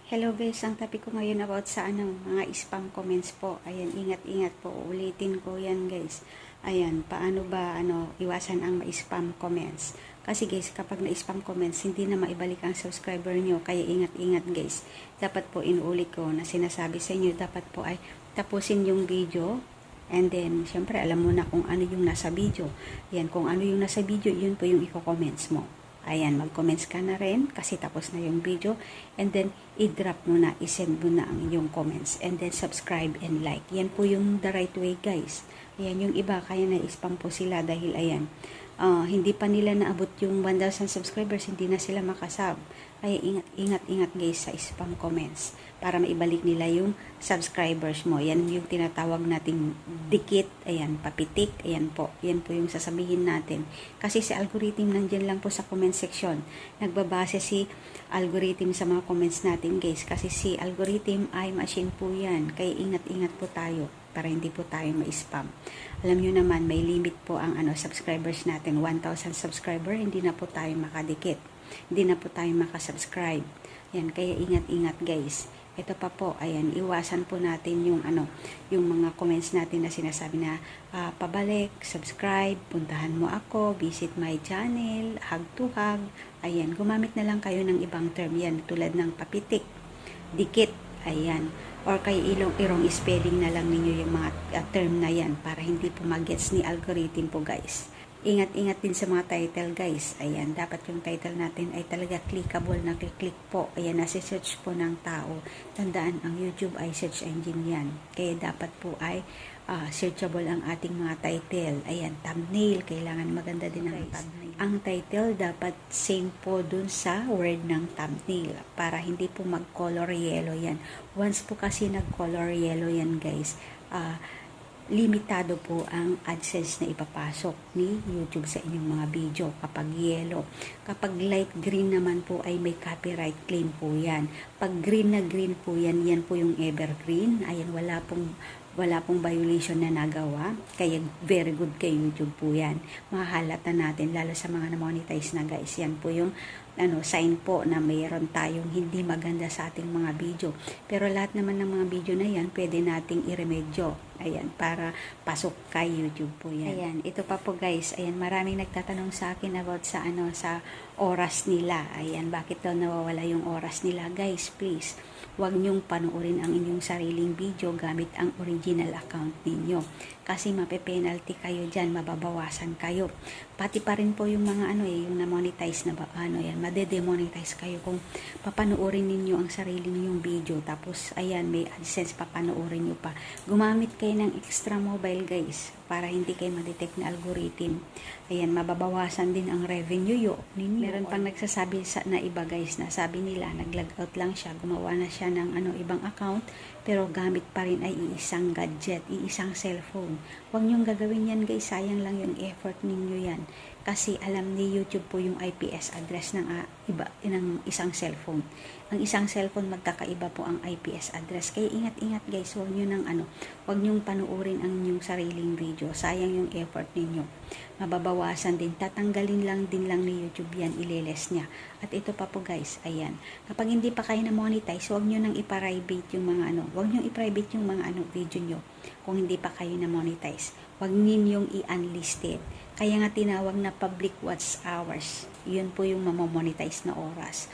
Hello guys, ang topic ko ngayon about sa mga spam comments po. Ayan, ingat-ingat po. Ulitin ko yan guys. Ayan, paano ba iwasan ang ma-spam comments? Kasi guys, kapag na-spam comments, hindi na maibalik ang subscriber nyo. Kaya ingat-ingat guys. Dapat po inuulit ko na sinasabi sa inyo, dapat po ay tapusin yung video. And then, syempre, alam mo na kung ano yung nasa video. Ayan, kung ano yung nasa video, yun po yung i-comments mo. Ayan, mag-comments ka na rin kasi tapos na yung video. And then, i-drop mo na, i-send mo na ang inyong comments. And then, subscribe and like. Yan po yung the right way, guys. Ayan, yung iba, kaya na-spam po sila dahil, ayan, hindi pa nila naabot yung 1,000 subscribers, hindi na sila makasub. Kaya ingat guys sa spam comments para maibalik nila yung subscribers mo. Yan yung tinatawag nating dikit, ayan, papitik, ayan po. Yan po yung sasabihin natin. Kasi si algorithm nandyan lang po sa comment section. Nagbabase si algorithm sa mga comments natin guys. Kasi si algorithm ay machine po yan. Kaya ingat po tayo para hindi po tayo ma-spam. Alam nyo naman, may limit po ang subscribers natin. 1,000 subscriber, hindi na po tayo makadikit. Hindi na po tayo makasubscribe. Yan, kaya ingat guys. Ito pa po, ayan, iwasan po natin yung yung mga comments natin na sinasabi na pabalik, subscribe, puntahan mo ako, visit my channel, hug to hug. Ayan, gumamit na lang kayo ng ibang term yan, tulad ng papitik, dikit, ayan. Or kay irong spelling na lang ninyo yung mga term na yan para hindi po mag-gets ni algorithm po guys. Ingat din sa mga title guys. Ayan, dapat yung title natin ay talaga clickable na click po. Ayan, nasi-search po ng tao. Tandaan, ang YouTube ay search engine yan. Kaya dapat po ay searchable ang ating mga title. Ayan, thumbnail. Kailangan maganda din ang thumbnail. Ang title dapat same po dun sa word ng thumbnail para hindi po mag-color yellow yan. Once po kasi nag-color yellow yan guys, limitado po ang adsense na ipapasok ni YouTube sa inyong mga video kapag yellow. Kapag light green naman po ay may copyright claim po yan. Pag green na green po yan, yan po yung evergreen. Ayan, wala pong violation na nagawa. Kaya very good kay YouTube po yan. Mahalata natin, lalo sa mga na-monetize na guys. Yan po yung sign po na mayroon tayong hindi maganda sa ating mga video. Pero lahat naman ng mga video na yan, pwede nating i-remedyo. Ayan, para pasok kay YouTube po yan. Ayan, ito pa po guys. Ayan, maraming nagtatanong sa akin about sa sa oras nila. Ayan, bakit daw nawawala yung oras nila? Guys, please, huwag nyong panuorin ang inyong sariling video gamit ang original account ninyo. Kasi mape-penalty kayo dyan, mababawasan kayo. Pati pa rin po yung mga yung na-monetize na yan, made-demonetize kayo kung papanoorin ninyo ang sarili ninyong video. Tapos, ayan, may adsense papanoorin nyo pa. Gumamit kayo ng extra mobile guys para hindi kayo ma-detect na algorithm. Ayan, mababawasan din ang revenue ninyo. Meron pang nagsasabi na iba guys na sabi nila, nag-log out lang siya, gumawa na siya ng ibang account, pero gamit pa rin ay iisang gadget, iisang cellphone. Huwag niyong gagawin yan guys, sayang lang yung effort ninyo yan. Kasi alam ni YouTube po yung IPS address ng isang cellphone. Ang isang cellphone magkakaiba po ang IPS address. Kaya ingat guys, huwag niyo huwag niyong panuorin ang inyong sariling video. Sayang yung effort ninyo. Mababawasan din, tatanggalin lang ni YouTube yan, ililes niya. At ito pa po guys, ayan. Kapag hindi pa kayo na monetize, huwag niyo nang i-private yung mga huwag niyo i-private yung mga video niyo kung hindi pa kayo na monetize. Huwag ninyong i-unlisted. Kaya nga tinawag na public watch hours. Yun po yung mamamonetize na oras.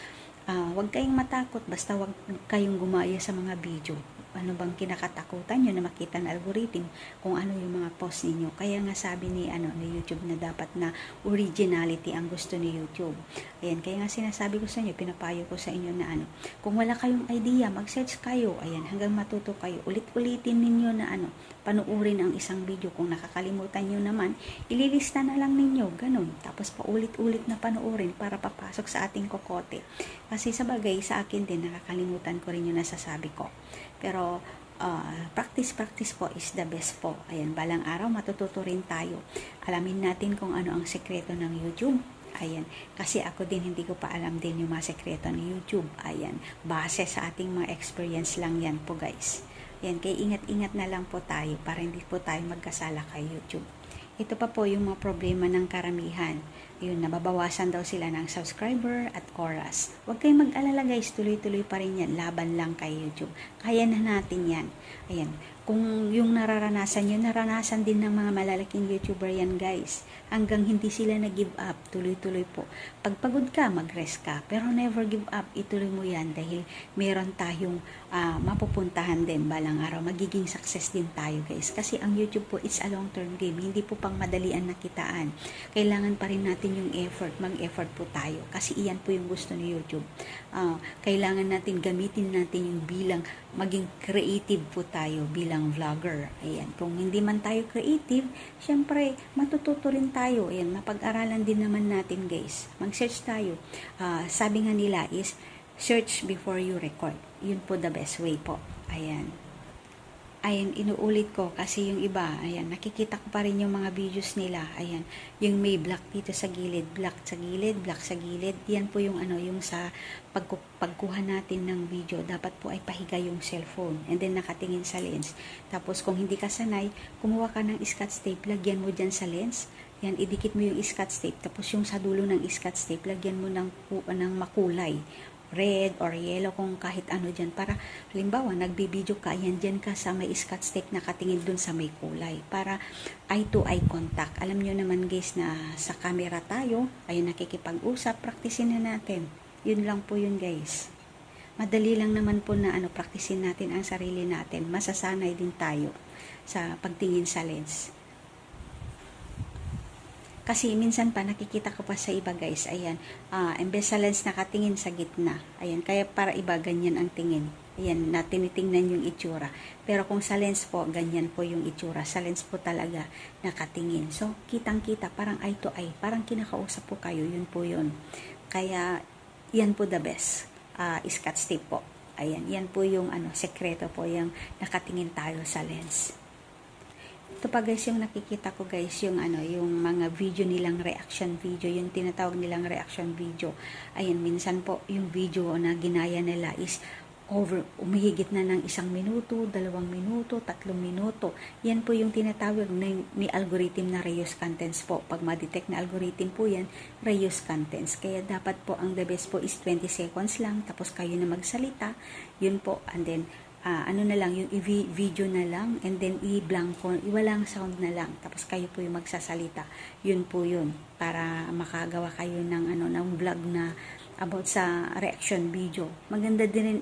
Huwag kayong matakot, basta huwag kayong gumaya sa mga video. Ano bang kinakatakutan nyo na makita ng algorithm kung ano yung mga post ninyo. Kaya nga sabi ni YouTube na dapat na originality ang gusto ni YouTube. Ayan, kaya nga sinasabi ko sa inyo, pinapayo ko sa inyo na kung wala kayong idea, mag-search kayo. Ayan, hanggang matuto kayo. Ulit-ulitin ninyo na panuurin ang isang video. Kung nakakalimutan nyo naman, ililista na lang ninyo, ganun. Tapos paulit-ulit na panuurin para papasok sa ating kokote. Kasi sa bagay, sa akin din, nakakalimutan ko rin yung nasasabi ko. Pero practice po is the best po. Ayan, balang araw matututo rin tayo. Alamin natin kung ano ang sekreto ng YouTube. Ayan, kasi ako din hindi ko pa alam din yung mga sekreto ng YouTube. Ayan, base sa ating mga experience lang yan po guys. Ayan, kaya ingat na lang po tayo para hindi po tayo magkasala kay YouTube. Ito pa po yung mga problema ng karamihan. yun, nababawasan daw sila ng subscriber at oras. Huwag kayong mag-alala guys, tuloy-tuloy pa rin yan, laban lang kay YouTube. Kaya na natin yan. Ayan, kung yung nararanasan yun, naranasan din ng mga malalaking YouTuber yan guys. Hanggang hindi sila nag-give up, tuloy-tuloy po. Pag pagod ka, mag-rest ka. Pero never give up, ituloy mo yan dahil meron tayong mapupuntahan din balang araw. Magiging success din tayo guys. Kasi ang YouTube po, it's a long-term game. Hindi po pang madalian na kitaan. Kailangan pa rin natin yung effort. Mag-effort po tayo. Kasi iyan po yung gusto ni YouTube. Kailangan natin gamitin natin yung bilang maging creative po tayo bilang vlogger. Ayan. Kung hindi man tayo creative, syempre, matututo rin tayo. Ayan. Mapag-aralan din naman natin guys. Mag-search tayo. Sabi nga nila is, search before you record. Yun po the best way po. Ayan. Ayan, inuulit ko kasi yung iba, ayan, nakikita ko pa rin yung mga videos nila. Ayan, yung may black dito sa gilid, black sa gilid, black sa gilid. Yan po yung ano, yung sa pagkuha natin ng video, dapat po ay pahiga yung cellphone and then nakatingin sa lens. Tapos kung hindi ka sanay, kumuha ka ng scotch tape, lagyan mo dyan sa lens. Yan, idikit mo yung scotch tape. Tapos yung sa dulo ng scotch tape, lagyan mo ng makulay. Red or yellow, kung kahit ano dyan, para halimbawa nagbibideo ka, yan dyan ka sa may scotch tape, nakatingin dun sa may kulay, para eye to eye contact. Alam nyo naman guys na sa camera tayo, ay nakikipag-usap, praktisin na natin. Yun lang po yun guys. Madali lang naman po na praktisin natin ang sarili natin. Masasanay din tayo sa pagtingin sa lens. Kasi minsan pa nakikita ko pa sa iba guys, ayan, imbes sa lens nakatingin sa gitna, ayan, kaya para iba ganyan ang tingin, ayan, na tinitingnan yung itsura. Pero kung sa lens po, ganyan po yung itsura, sa lens po talaga nakatingin. So, kitang-kita, parang eye to eye, parang kinakausap po kayo, yun po yun. Kaya, yan po the best, scotch tape po. Ayan, yan po yung sekreto po, yung nakatingin tayo sa lens. Ito pa guys yung nakikita ko guys, yung yung mga video nilang reaction video, yung tinatawag nilang reaction video. Ayan, minsan po yung video na ginaya nila is umihigit na ng 1 minuto, 2 minuto, 3 minuto. Yan po yung tinatawag ni algorithm na reuse contents po. Pag ma-detect na algorithm po yan, reuse contents. Kaya dapat po ang the best po is 20 seconds lang, tapos kayo na magsalita, yun po, and then na lang, yung video na lang, and then i-blanco, iwalang sound na lang, tapos kayo po yung magsasalita. Yun po yun, para makagawa kayo ng vlog na about sa reaction video. Maganda din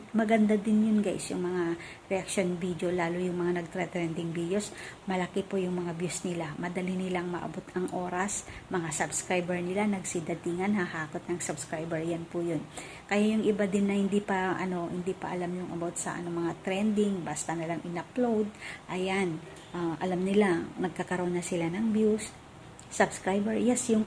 yun guys, yung mga reaction video, lalo yung mga nagtre-trending videos, malaki po yung mga views nila, madali nilang maabot ang oras, mga subscriber nila, nagsidatingan, hahakot ng subscriber, yan po yun. Kaya yung iba din na hindi pa alam yung about sa mga trending, basta na lang in-upload, ayan, alam nila, nagkakaroon na sila ng views, subscriber, yes yung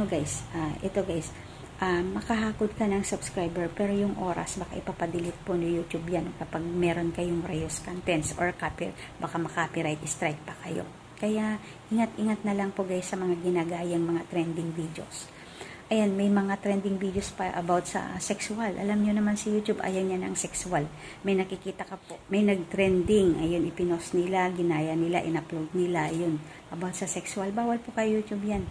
guys, ito guys, makahakot ka ng subscriber, pero yung oras baka ipapadelete po ni YouTube yan kapag meron kayong reuse contents or baka makapiright strike pa kayo. Kaya ingat-ingat na lang po guys sa mga ginagayang mga trending videos. Ayan, may mga trending videos pa about sa sexual. Alam nyo naman si YouTube, ayaw niya ng sexual. May nakikita ka po, may nag-trending, ayun, ipinost nila, ginaya nila, in-upload nila, ayun, about sa sexual. Bawal po kay YouTube yan.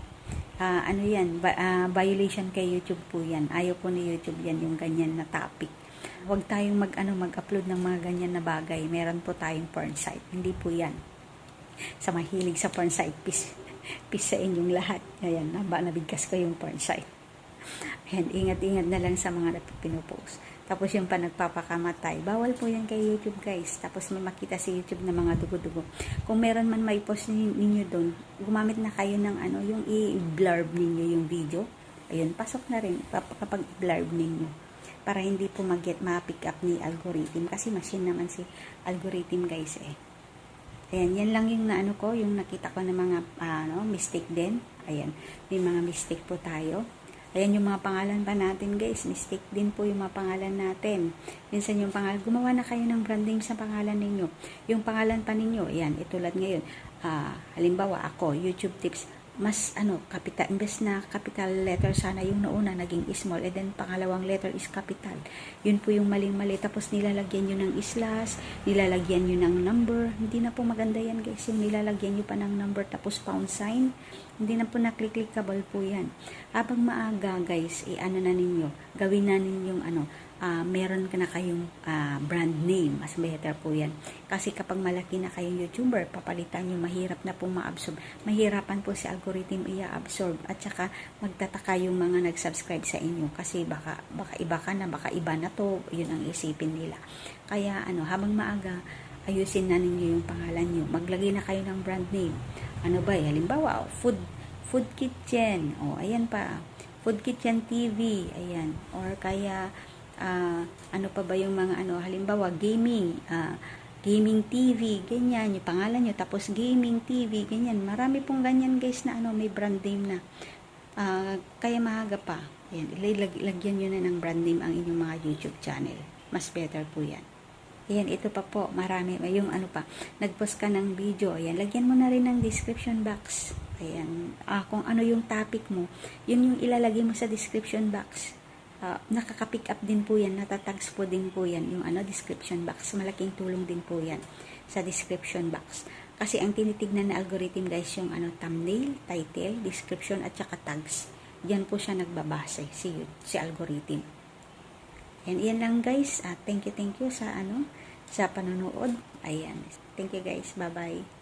Violation kay YouTube po yan. Ayaw po ni YouTube yan, yung ganyan na topic. Huwag tayong mag-upload ng mga ganyan na bagay. Meron po tayong porn site. Hindi po yan. Sa mahilig sa porn site, peace sa inyong lahat. Ayan, nabigkas ko yung porn site. Ayan, ingat-ingat na lang sa mga pinupost. Tapos yung pa nagpapakamatay, bawal po yan kay YouTube guys. Tapos may makita si YouTube na mga dugo-dugo. Kung meron man may post ninyo doon, gumamit na kayo ng yung i-blurb ninyo yung video. Ayun, pasok na rin kapag blurb ninyo. Para hindi po ma-pick up ni algorithm. Kasi machine naman si algorithm guys eh. Ayan, yan lang yung yung nakita ko na mga mistake din. Ayan, may mga mistake po tayo. Ayan yung mga pangalan pa natin guys, mistake din po yung mga pangalan natin. Minsan yung pangalan, gumawa na kayo ng branding sa pangalan ninyo. Yung pangalan pa ninyo, ayan, itulad ngayon, halimbawa ako, YouTube Tips, mas capital, imbes na capital letter sana yung nauna naging small, and then pangalawang letter is capital. Yun po yung maling-mali, tapos nilalagyan nyo ng slash, nilalagyan nyo ng number. Hindi na po maganda yan guys, yung nilalagyan nyo pa ng number tapos pound sign, hindi na po naklik-clickable po yan. Habang maaga guys, na ninyo, gawin na ninyong meron ka na kayong brand name, mas better po yan. Kasi kapag malaki na kayong YouTuber, papalitan nyo, mahirap na pong ma-absorb. Mahirapan po si algorithm i-absorb, at saka magtataka yung mga nag-subscribe sa inyo. Kasi baka iba ka na, baka iba na to, yun ang isipin nila. Kaya habang maaga, ayusin na ninyo yung pangalan nyo. Maglagay na kayo ng brand name. Halimbawa, food kitchen. Ayan pa. Food kitchen TV. Ayan. Or kaya, ano pa ba yung mga halimbawa gaming TV, ganyan yung pangalan nyo, tapos gaming TV, ganyan, marami pong ganyan guys na may brand name na, kaya mahaga pa, ayan, lagyan nyo na ng brand name ang inyong mga YouTube channel, mas better po yan. Ayan, ito pa po, marami, yung nagpost ka ng video, ayan, lagyan mo na rin ng description box, ayan, kung ano yung topic mo, yun yung ilalagay mo sa description box. Nakaka-pick up din po yan, natatags po din po yan yung description box, malaking tulong din po yan sa description box, kasi ang tinitignan na algorithm guys yung thumbnail, title, description at saka tags, yan po siya nagbabase si algorithm. And yan lang guys, thank you sa sa panonood. Ayan, thank you guys, bye bye.